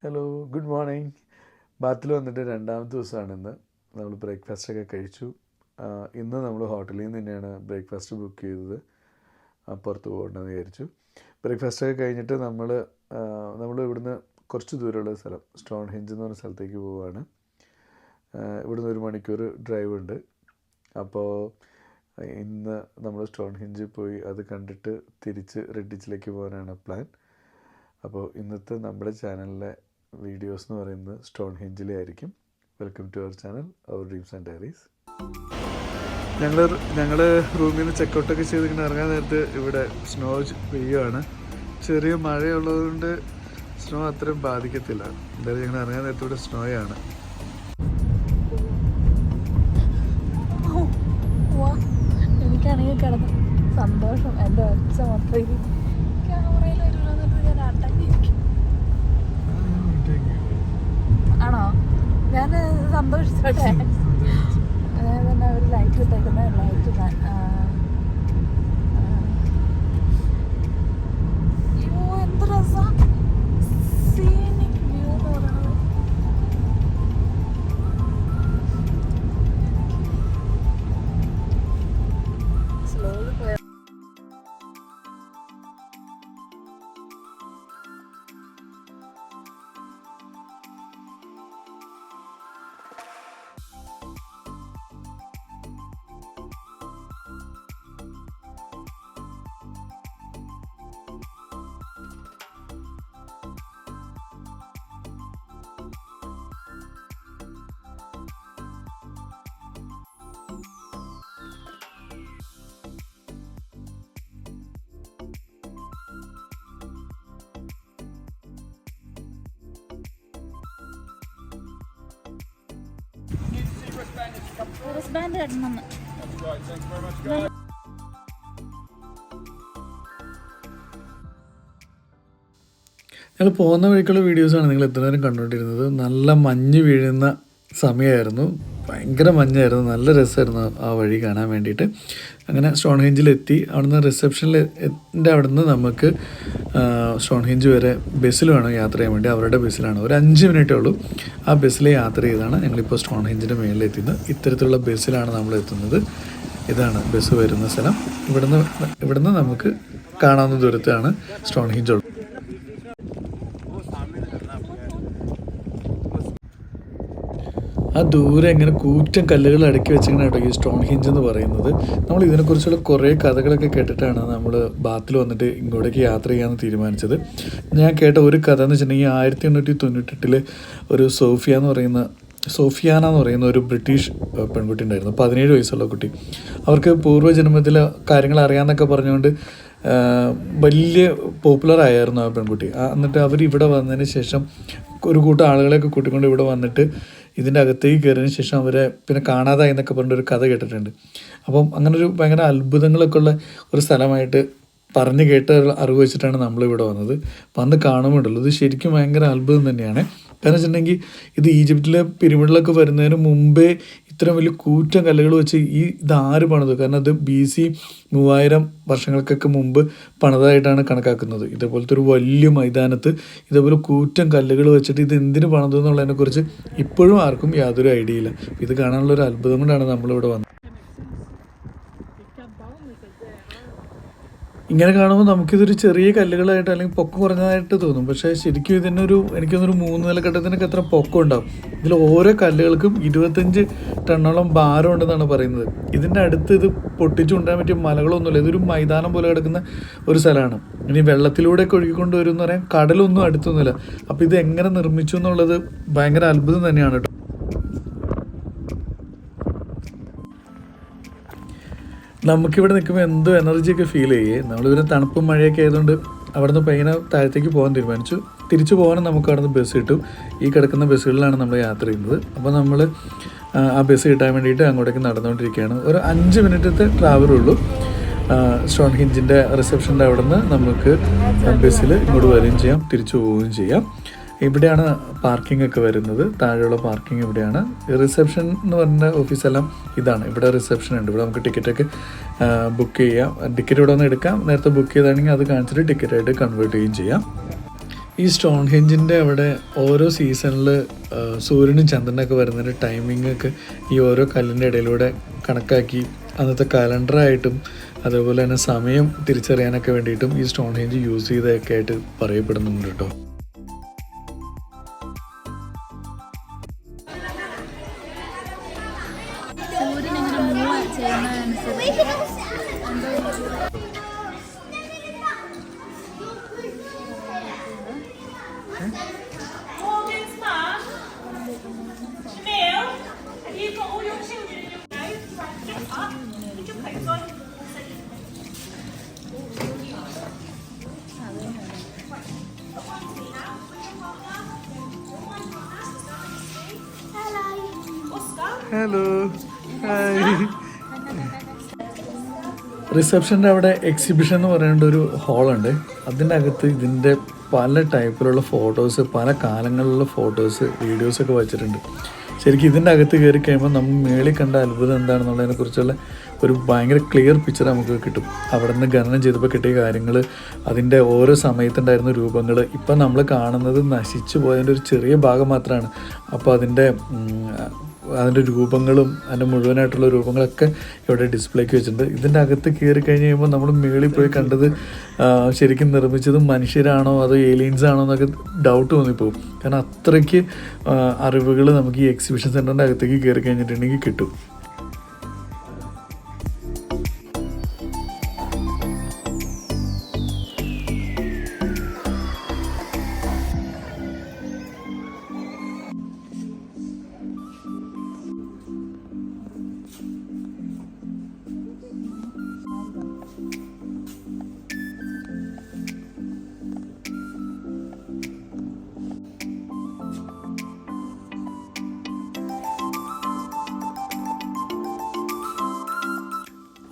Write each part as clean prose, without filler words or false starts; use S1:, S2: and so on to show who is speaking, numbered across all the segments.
S1: Hello, good morning. ബാത്തിൽ വന്നിട്ട് രണ്ടാമത്തെ ദിവസമാണ് ഇന്ന്. നമ്മൾ ബ്രേക്ക്ഫാസ്റ്റൊക്കെ കഴിച്ചു. ഇന്ന് നമ്മൾ ഹോട്ടലിൽ നിന്ന് തന്നെയാണ് ബ്രേക്ക്ഫാസ്റ്റ് ബുക്ക് ചെയ്തത്. പുറത്ത് പോകണമെന്ന് വിചാരിച്ചു. ബ്രേക്ക്ഫാസ്റ്റൊക്കെ കഴിഞ്ഞിട്ട് നമ്മൾ ഇവിടുന്ന് കുറച്ച് ദൂരമുള്ള സ്ഥലം സ്റ്റോൺ ഹെഞ്ച് എന്ന് പറഞ്ഞ സ്ഥലത്തേക്ക് പോവുകയാണ്. ഇവിടുന്ന് 1 മണിക്കൂർ ഡ്രൈവ് ഉണ്ട്. അപ്പോൾ ഇന്ന് നമ്മൾ സ്റ്റോൺ ഹെഞ്ചിൽ പോയി അത് കണ്ടിട്ട് തിരിച്ച് റെഡിച്ചിലേക്ക് പോകാനാണ് പ്ലാൻ. അപ്പോൾ ഇന്നത്തെ നമ്മുടെ ചാനലിലെ വീഡിയോസ് എന്ന് പറയുന്നത് സ്റ്റോൺ ഹെഞ്ചിലെ ആയിരിക്കും. Welcome to our channel, our dreams and diaries. ഞങ്ങൾ റൂമിൽ നിന്ന് ചെക്കൗട്ടൊക്കെ ചെയ്ത് ഇങ്ങനെ ഇറങ്ങാൻ നേരത്ത് ഇവിടെ സ്നോ പെയ്യുകയാണ്. ചെറിയ മഴയുള്ളതുകൊണ്ട് സ്നോ അത്രയും ബാധിക്കത്തില്ല. എന്തായാലും ഞങ്ങൾ ഇറങ്ങാൻ നേരത്ത് ഇവിടെ സ്നോയാണ്.
S2: എനിക്കാണെങ്കിൽ കിടന്ന് സന്തോഷം. എൻ്റെ ഒച്ച മൊത്തം ക്യാമറയിൽ വരുന്നത് ഞാൻ അടങ്ങിയിരിക്കും. ആണോ? ഞാൻ സന്തോഷിച്ചോട്ടെ. അതായത് തന്നെ ഒരു ലൈറ്റ് ഇട്ടേക്കുന്ന ലൈറ്റ് അയ്യോ എന്ത് രസം. സീനിക് വ്യൂ എന്ന് പറയുന്നത് സ്ലോലി പോയ ബാൻഡ് കെട്ടണം.
S1: ഞങ്ങൾ പോകുന്ന വഴിക്കുള്ള വീഡിയോസാണ് നിങ്ങൾ എത്ര നേരം കണ്ടുകൊണ്ടിരുന്നത്. നല്ല മഞ്ഞ് വീഴുന്ന സമയമായിരുന്നു, ഭയങ്കര മഞ്ഞായിരുന്നു. നല്ല രസമായിരുന്നു ആ വഴി കാണാൻ വേണ്ടിയിട്ട്. അങ്ങനെ സ്റ്റോൺ ഹെഞ്ചിലെത്തി. അവിടുന്ന് റിസപ്ഷനിൻ്റെ അവിടുന്ന് നമുക്ക് സ്റ്റോൺ ഹെഞ്ച് വരെ ബസ്സിൽ വേണം യാത്ര ചെയ്യാൻ വേണ്ടി. അവരുടെ ബസ്സിലാണ്, ഒരു 5 മിനിറ്റേ ഉള്ളൂ. ആ ബസ്സിൽ യാത്ര ചെയ്താണ് ഞങ്ങളിപ്പോൾ സ്റ്റോൺ ഹെഞ്ചിൻ്റെ മേളിലെത്തുന്നത്. ഇത്തരത്തിലുള്ള ബസ്സിലാണ് നമ്മൾ എത്തുന്നത്. ഇതാണ് ബസ് വരുന്ന സ്ഥലം. ഇവിടുന്ന് നമുക്ക് കാണാവുന്ന ദൂരത്താണ് സ്റ്റോൺ ഹെഞ്ച് ഉള്ളത്. ആ ദൂരെ ഇങ്ങനെ കൂറ്റൻ കല്ലുകൾ അടുക്കി വെച്ചിങ്ങനെ കേട്ടോ ഈ സ്റ്റോൺ ഹെഞ്ച് എന്ന് പറയുന്നത്. നമ്മൾ ഇതിനെക്കുറിച്ചുള്ള കുറേ കഥകളൊക്കെ കേട്ടിട്ടാണ് നമ്മൾ ബാത്തിൽ വന്നിട്ട് ഇങ്ങോട്ടേക്ക് യാത്ര ചെയ്യാമെന്ന് തീരുമാനിച്ചത്. ഞാൻ കേട്ട ഒരു കഥ എന്ന് വെച്ചിട്ടുണ്ടെങ്കിൽ 1898 ഒരു സോഫിയാന എന്ന് പറയുന്ന ഒരു ബ്രിട്ടീഷ് പെൺകുട്ടി ഉണ്ടായിരുന്നു. 17 വയസ്സുള്ള കുട്ടി. അവർക്ക് പൂർവ്വജന്മത്തിലെ കാര്യങ്ങൾ അറിയാമെന്നൊക്കെ പറഞ്ഞുകൊണ്ട് വലിയ പോപ്പുലർ ആയിരുന്നു ആ പെൺകുട്ടി. എന്നിട്ട് അവർ ഇവിടെ വന്നതിന് ശേഷം ഒരു കൂട്ടം ആളുകളെയൊക്കെ കൂട്ടിക്കൊണ്ട് ഇവിടെ വന്നിട്ട് ഇതിൻ്റെ അകത്തേക്ക് കയറിയതിന് ശേഷം അവരെ പിന്നെ കാണാതായി എന്നൊക്കെ പറഞ്ഞൊരു കഥ കേട്ടിട്ടുണ്ട്. അപ്പം അങ്ങനൊരു ഭയങ്കര അത്ഭുതങ്ങളൊക്കെ ഉള്ള ഒരു സ്ഥലമായിട്ട് പറഞ്ഞ് കേട്ട അറിവ് വെച്ചിട്ടാണ് നമ്മളിവിടെ വന്നത്. വന്ന് കാണുമ്പോണ്ടല്ലോ ഇത് ശരിക്കും ഭയങ്കര അത്ഭുതം തന്നെയാണ്. കാരണം വെച്ചിട്ടുണ്ടെങ്കിൽ ഇത് ഈജിപ്തിലെ പിരമിഡിലൊക്കെ വരുന്നതിന് മുമ്പേ ഇത്രയും വലിയ കൂറ്റൻ കല്ലുകൾ വെച്ച് ഇതാര് പണിതു? കാരണം അത് BC 3000 വർഷങ്ങൾക്കൊക്കെ മുമ്പ് പണിതായിട്ടാണ് കണക്കാക്കുന്നത്. ഇതേപോലത്തെ ഒരു വലിയ മൈതാനത്ത് ഇതേപോലെ കൂറ്റൻ കല്ലുകൾ വെച്ചിട്ട് ഇത് എന്തിനു പണിതു എന്നുള്ളതിനെക്കുറിച്ച് ഇപ്പോഴും ആർക്കും യാതൊരു ഐഡിയ ഇല്ല. ഇത് കാണാനുള്ളൊരു അത്ഭുതം കൊണ്ടാണ് നമ്മളിവിടെ വന്നത്. ഇങ്ങനെ കാണുമ്പോൾ നമുക്കിതൊരു ചെറിയ കല്ലുകളായിട്ട് അല്ലെങ്കിൽ പൊക്കം കുറഞ്ഞതായിട്ട് തോന്നും. പക്ഷേ ശരിക്കും എനിക്കൊന്നൊരു 3 നിലക്കെട്ടത്തിനൊക്കെ എത്ര പൊക്കം ഉണ്ടാവും. ഇതിൽ ഓരോ കല്ലുകൾക്കും 25 ടണ്ണോളം ഭാരം ഉണ്ടെന്നാണ് പറയുന്നത്. ഇതിൻ്റെ അടുത്ത് ഇത് പൊട്ടിച്ചുണ്ടാൻ പറ്റിയ മലകളൊന്നുമില്ല. ഇതൊരു മൈതാനം പോലെ കിടക്കുന്ന ഒരു സ്ഥലമാണ്. ഇനി വെള്ളത്തിലൂടെയൊക്കെ ഒഴുകിക്കൊണ്ട് വരും എന്ന് പറയാൻ കടലൊന്നും അടുത്തൊന്നുമില്ല. അപ്പോൾ ഇത് എങ്ങനെ നിർമ്മിച്ചു എന്നുള്ളത് ഭയങ്കര അത്ഭുതം തന്നെയാണ് കേട്ടോ. നമുക്കിവിടെ നിൽക്കുമ്പോൾ എന്തോ എനർജിയൊക്കെ ഫീൽ ചെയ്യേ. നമ്മളിവിടെ തണുപ്പും മഴയൊക്കെ ആയതുകൊണ്ട് അവിടെ നിന്ന് പയ്യനെ താഴത്തേക്ക് പോകാൻ തീരുമാനിച്ചു. തിരിച്ചു പോകാനും നമുക്ക് അവിടെ നിന്ന് ബസ് കിട്ടും. ഈ കിടക്കുന്ന ബസ്സുകളിലാണ് നമ്മൾ യാത്ര ചെയ്യുന്നത്. അപ്പോൾ നമ്മൾ ആ ബസ് കിട്ടാൻ വേണ്ടിയിട്ട് അങ്ങോട്ടേക്ക് നടന്നുകൊണ്ടിരിക്കുകയാണ്. ഒരു 5 മിനിറ്റത്തെ ട്രാവലുള്ളൂ. സ്റ്റോൺ ഹെഞ്ചിൻ്റെ റിസപ്ഷൻ്റെ അവിടെ നിന്ന് നമുക്ക് ബസ്സിൽ ഇങ്ങോട്ട് വരികയും ചെയ്യാം, തിരിച്ചു പോവുകയും ചെയ്യാം. ഇവിടെയാണ് പാർക്കിംഗ് ഒക്കെ വരുന്നത്. താഴെയുള്ള പാർക്കിംഗ് ഇവിടെയാണ്. റിസപ്ഷൻ എന്ന് പറഞ്ഞ ഓഫീസെല്ലാം ഇതാണ്. ഇവിടെ റിസപ്ഷൻ ഉണ്ട്. ഇവിടെ നമുക്ക് ടിക്കറ്റൊക്കെ ബുക്ക് ചെയ്യാം. ടിക്കറ്റ് ഇവിടെ വന്ന് എടുക്കാം. നേരത്തെ ബുക്ക് ചെയ്താണെങ്കിൽ അത് കാണിച്ചിട്ട് ടിക്കറ്റായിട്ട് കൺവേർട്ട് ചെയ്യുകയും ചെയ്യാം. ഈ സ്റ്റോൺ ഹെഞ്ചിൻ്റെ അവിടെ ഓരോ സീസണിൽ സൂര്യനും ചന്ദ്രനൊക്കെ വരുന്നതിൻ്റെ ടൈമിംഗ് ഒക്കെ ഈ ഓരോ കല്ലിൻ്റെ ഇടയിലൂടെ കണക്കാക്കി അന്നത്തെ കലണ്ടറായിട്ടും അതേപോലെ തന്നെ സമയം തിരിച്ചറിയാനൊക്കെ വേണ്ടിയിട്ടും ഈ സ്റ്റോൺ ഹെഞ്ച് യൂസ് ചെയ്തൊക്കെ ആയിട്ട് പറയപ്പെടുന്നുണ്ട് കേട്ടോ.
S2: സൂര്യൻ ഇങ്ങനെ മൂവ് ചെയ്യുന്നതനുസരിച്ച്
S1: ഹലോ, റിസപ്ഷൻ്റെ അവിടെ എക്സിബിഷൻ എന്ന് പറയേണ്ട ഒരു ഹാളുണ്ട്. അതിൻ്റെ അകത്ത് ഇതിൻ്റെ പല ടൈപ്പിലുള്ള ഫോട്ടോസ്, പല കാലങ്ങളിലുള്ള ഫോട്ടോസ്, വീഡിയോസൊക്കെ വച്ചിട്ടുണ്ട്. ശരിക്കും ഇതിൻ്റെ അകത്ത് കയറി കഴിയുമ്പോൾ നമ്മൾ മേളിൽ കണ്ട അത്ഭുതം എന്താണെന്നുള്ളതിനെ കുറിച്ചുള്ള ഒരു ഭയങ്കര ക്ലിയർ പിക്ചർ നമുക്ക് കിട്ടും. അവിടെ നിന്ന് ഖനനം ചെയ്തപ്പോൾ കിട്ടിയ കാര്യങ്ങൾ, അതിൻ്റെ ഓരോ സമയത്തുണ്ടായിരുന്ന രൂപങ്ങൾ, ഇപ്പം നമ്മൾ കാണുന്നത് നശിച്ചു പോയതിൻ്റെ ഒരു ചെറിയ ഭാഗം മാത്രമാണ്. അപ്പോൾ അതിൻ്റെ രൂപങ്ങളും അതിൻ്റെ മുഴുവനായിട്ടുള്ള രൂപങ്ങളൊക്കെ ഇവിടെ ഡിസ്പ്ലേക്ക് വെച്ചിട്ടുണ്ട്. ഇതിൻ്റെ അകത്ത് കയറി കഴിഞ്ഞ് കഴിയുമ്പോൾ നമ്മൾ മേളിൽ പോയി കണ്ടത് ശരിക്കും നിർമ്മിച്ചത് മനുഷ്യരാണോ അതോ ഏലിയൻസ് ആണോ എന്നൊക്കെ ഡൗട്ട് തോന്നിപ്പോകും. കാരണം അത്രയ്ക്ക് അറിവുകൾ നമുക്ക് ഈ എക്സിബിഷൻ സെൻറ്ററിൻ്റെ അകത്തേക്ക് കയറി കഴിഞ്ഞിട്ടുണ്ടെങ്കിൽ കിട്ടും.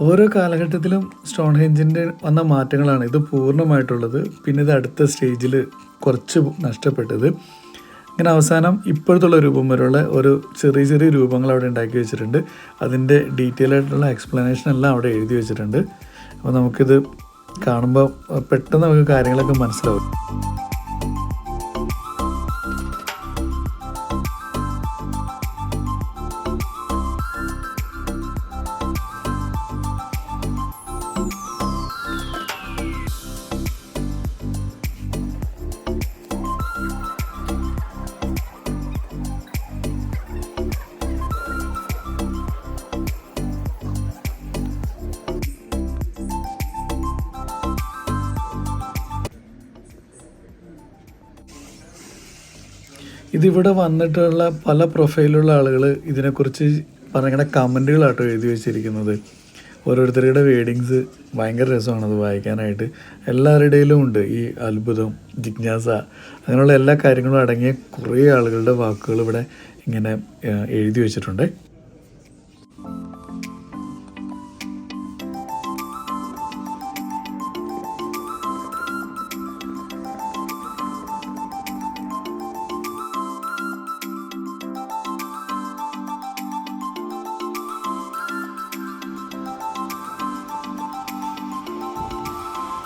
S1: ഓരോ കാലഘട്ടത്തിലും സ്റ്റോൺ ഹെഞ്ചിൻ്റെ വന്ന മാറ്റങ്ങളാണ് ഇത് പൂർണ്ണമായിട്ടുള്ളത്. പിന്നെ ഇത് അടുത്ത സ്റ്റേജിൽ കുറച്ച് നഷ്ടപ്പെട്ടത്. ഇങ്ങനെ അവസാനം ഇപ്പോഴത്തുള്ള രൂപം വരെയുള്ള ഒരു ചെറിയ ചെറിയ രൂപങ്ങൾ അവിടെ ഉണ്ടാക്കി വെച്ചിട്ടുണ്ട്. അതിൻ്റെ ഡീറ്റെയിൽ ആയിട്ടുള്ള എക്സ്പ്ലനേഷൻ എല്ലാം അവിടെ എഴുതി വെച്ചിട്ടുണ്ട്. അപ്പോൾ നമുക്കിത് കാണുമ്പോൾ പെട്ടെന്ന് നമുക്ക് കാര്യങ്ങളൊക്കെ മനസ്സിലാവും. ഇതിവിടെ വന്നിട്ടുള്ള പല പ്രൊഫൈലുള്ള ആളുകൾ ഇതിനെക്കുറിച്ച് പറഞ്ഞ കമൻറ്റുകളാട്ടോ എഴുതി വെച്ചിരിക്കുന്നത്. ഓരോരുത്തരുടെ വേഡിങ്സ് ഭയങ്കര രസമാണത് വായിക്കാനായിട്ട്. എല്ലാവരുടെയിലും ഉണ്ട് ഈ അത്ഭുതം, ജിജ്ഞാസ, അങ്ങനെയുള്ള എല്ലാ കാര്യങ്ങളും അടങ്ങിയ കുറേ ആളുകളുടെ വാക്കുകൾ ഇവിടെ ഇങ്ങനെ എഴുതി വെച്ചിട്ടുണ്ട്.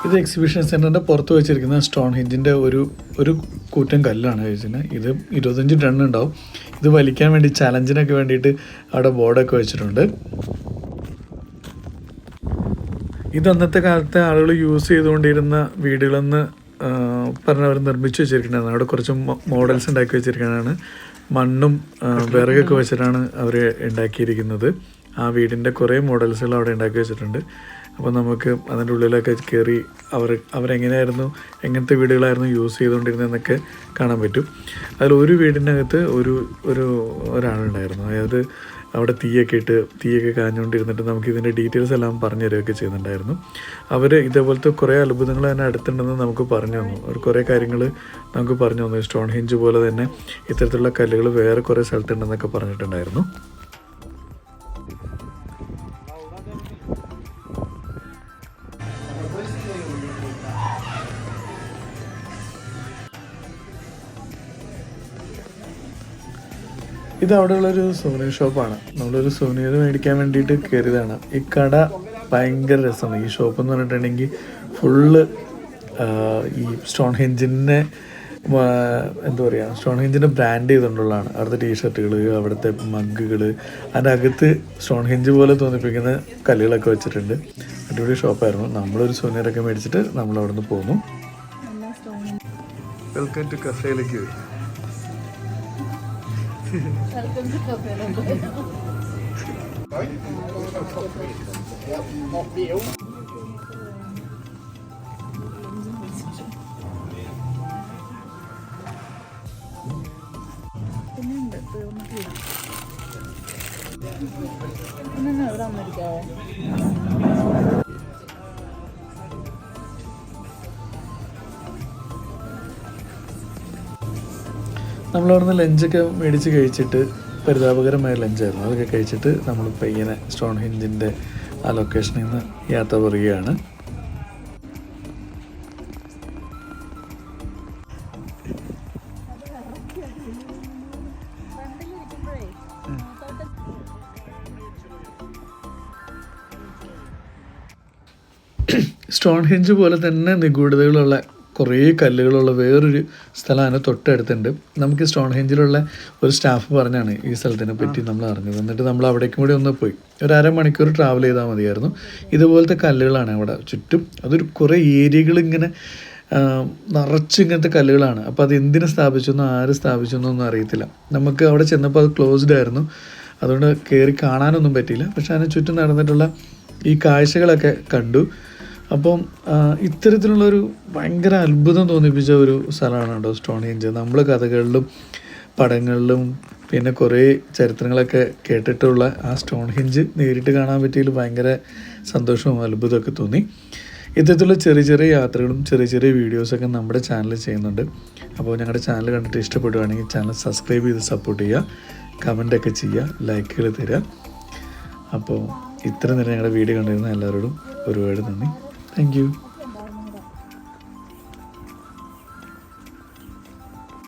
S1: ഇത് എക്സിബിഷൻ സെൻറ്ററിൻ്റെ പുറത്ത് വെച്ചിരിക്കുന്ന സ്റ്റോൺ ഹെഞ്ചിൻ്റെ ഒരു കൂറ്റൻ കല്ലാണ് വെച്ചിട്ട്. ഇത് 25 ടൺ ഉണ്ടാവും. ഇത് വലിക്കാൻ വേണ്ടി ചലഞ്ചിനൊക്കെ വേണ്ടിയിട്ട് അവിടെ ബോർഡൊക്കെ വെച്ചിട്ടുണ്ട്. ഇത് അന്നത്തെ കാലത്തെ ആളുകൾ യൂസ് ചെയ്തുകൊണ്ടിരുന്ന വീടുകളെന്ന് പറഞ്ഞവർ നിർമ്മിച്ച് വെച്ചിരിക്കുന്നതാണ്. അവിടെ കുറച്ച് മോഡൽസ് ഉണ്ടാക്കി വെച്ചിരിക്കുന്നതാണ്. മണ്ണും വിറകൊക്കെ വെച്ചിട്ടാണ് അവർ ഉണ്ടാക്കിയിരിക്കുന്നത്. ആ വീടിൻ്റെ കുറേ മോഡൽസുകൾ അവിടെ ഉണ്ടാക്കി വെച്ചിട്ടുണ്ട്. അപ്പോൾ നമുക്ക് അതിൻ്റെ ഉള്ളിലൊക്കെ കയറി അവരെങ്ങനെയായിരുന്നു, എങ്ങനത്തെ വീടുകളായിരുന്നു യൂസ് ചെയ്തുകൊണ്ടിരുന്നതെന്നൊക്കെ കാണാൻ പറ്റും. അതിൽ ഒരു വീടിനകത്ത് ഒരാളുണ്ടായിരുന്നു. അതായത് അവിടെ തീയൊക്കെ കാഞ്ഞുകൊണ്ടിരുന്നിട്ട് നമുക്ക് ഇതിൻ്റെ ഡീറ്റെയിൽസ് എല്ലാം പറഞ്ഞു തരികയൊക്കെ ചെയ്യുന്നുണ്ടായിരുന്നു. അവർ ഇതേപോലത്തെ കുറേ അത്ഭുതങ്ങൾ തന്നെ അടുത്തുണ്ടെന്ന് നമുക്ക് പറഞ്ഞു തന്നു. അവർ കുറേ കാര്യങ്ങൾ നമുക്ക് പറഞ്ഞു തന്നു. സ്റ്റോൺ ഹെഞ്ച് പോലെ തന്നെ ഇത്തരത്തിലുള്ള കല്ലുകൾ വേറെ കുറേ സ്ഥലത്തുണ്ടെന്നൊക്കെ പറഞ്ഞിട്ടുണ്ടായിരുന്നു. ഇത് അവിടെയുള്ളൊരു സുവനീർ ഷോപ്പാണ്. നമ്മളൊരു സുവനീർ മേടിക്കാൻ വേണ്ടിയിട്ട് കയറിയതാണ്. ഈ കട ഭയങ്കര രസമാണ്. ഈ ഷോപ്പ് എന്ന് പറഞ്ഞിട്ടുണ്ടെങ്കിൽ ഫുള്ള് ഈ സ്റ്റോൺ ഹെഞ്ചിനെ എന്താ പറയുക, സ്റ്റോൺ ഹെഞ്ചിൻ്റെ ബ്രാൻഡ് ചെയ്തുകൊണ്ടുള്ളതാണ്. അവിടുത്തെ ടീഷർട്ടുകൾ, അവിടുത്തെ മഗ്ഗുകൾ, അതിൻ്റെ അകത്ത് സ്റ്റോൺ ഹെഞ്ച് പോലെ തോന്നിപ്പിക്കുന്ന കല്ലുകളൊക്കെ വെച്ചിട്ടുണ്ട്. അടിപൊളി ഷോപ്പായിരുന്നു. നമ്മളൊരു സുനീറൊക്കെ മേടിച്ചിട്ട് നമ്മൾ അവിടെ നിന്ന് പോന്നു. Welcome to കഫേയിലേക്ക്.
S2: പിന്നെയുണ്ട് തീർന്നിട്ടില്ല. പിന്നെ എവിടെ വന്നിരിക്കാവോ?
S1: നമ്മളവിടുന്ന് ലഞ്ചൊക്കെ മേടിച്ച് കഴിച്ചിട്ട്, പരിതാപകരമായ ലഞ്ചായിരുന്നു, അതൊക്കെ കഴിച്ചിട്ട് നമ്മളിപ്പോൾ ഇങ്ങനെ സ്റ്റോൺ ഹെഞ്ചിൻ്റെ ആ ലൊക്കേഷനിൽ നിന്ന് യാത്ര പറയുകയാണ്. സ്റ്റോൺ ഹെഞ്ച് പോലെ തന്നെ നിഗൂഢതകളുള്ള കുറേ കല്ലുകളുള്ള വേറൊരു സ്ഥലം അതിന് തൊട്ടടുത്തുണ്ട്. നമുക്ക് സ്റ്റോൺ ഹെഞ്ചിലുള്ള ഒരു സ്റ്റാഫ് പറഞ്ഞാണ് ഈ സ്ഥലത്തിനെ പറ്റി നമ്മൾ അറിഞ്ഞത്. എന്നിട്ട് നമ്മൾ അവിടേക്കും കൂടി ഒന്ന് പോയി. ഒരു അരമണിക്കൂർ ട്രാവൽ ചെയ്താൽ മതിയായിരുന്നു. ഇതുപോലത്തെ കല്ലുകളാണ് അവിടെ ചുറ്റും. അതൊരു കുറേ ഏരിയകൾ ഇങ്ങനെ നിറച്ച് ഇങ്ങനത്തെ കല്ലുകളാണ്. അപ്പോൾ അത് എന്തിനു സ്ഥാപിച്ചെന്നോ ആര് സ്ഥാപിച്ചെന്നൊന്നും അറിയത്തില്ല. നമുക്ക് അവിടെ ചെന്നപ്പോൾ അത് ക്ലോസ്ഡ് ആയിരുന്നു, അതുകൊണ്ട് കയറി കാണാനൊന്നും പറ്റിയില്ല. പക്ഷെ അതിന് ചുറ്റും നടന്നിട്ടുള്ള ഈ കാഴ്ചകളൊക്കെ കണ്ടു. അപ്പം ഇത്തരത്തിലുള്ളൊരു ഭയങ്കര അത്ഭുതം തോന്നിപ്പിച്ച ഒരു സ്ഥലമാണ് കേട്ടോ സ്റ്റോൺ ഹെഞ്ച്. നമ്മൾ കഥകളിലും പടങ്ങളിലും പിന്നെ കുറേ ചരിത്രങ്ങളൊക്കെ കേട്ടിട്ടുള്ള ആ സ്റ്റോൺ ഹെഞ്ച് നേരിട്ട് കാണാൻ പറ്റിയതിൽ ഭയങ്കര സന്തോഷവും അത്ഭുതമൊക്കെ തോന്നി. ഇത്തരത്തിലുള്ള ചെറിയ ചെറിയ യാത്രകളും ചെറിയ ചെറിയ വീഡിയോസൊക്കെ നമ്മുടെ ചാനലിൽ ചെയ്യുന്നുണ്ട്. അപ്പോൾ ഞങ്ങളുടെ ചാനൽ കണ്ടിട്ട് ഇഷ്ടപ്പെടുകയാണെങ്കിൽ ചാനൽ സബ്സ്ക്രൈബ് ചെയ്ത് സപ്പോർട്ട് ചെയ്യുക, കമൻറ്റൊക്കെ ചെയ്യുക, ലൈക്കുകൾ തരിക. അപ്പോൾ ഇത്ര നേരം ഞങ്ങളുടെ വീഡിയോ കണ്ടിരുന്ന എല്ലാവരോടും ഒരുപാട് നന്ദി. Thank you.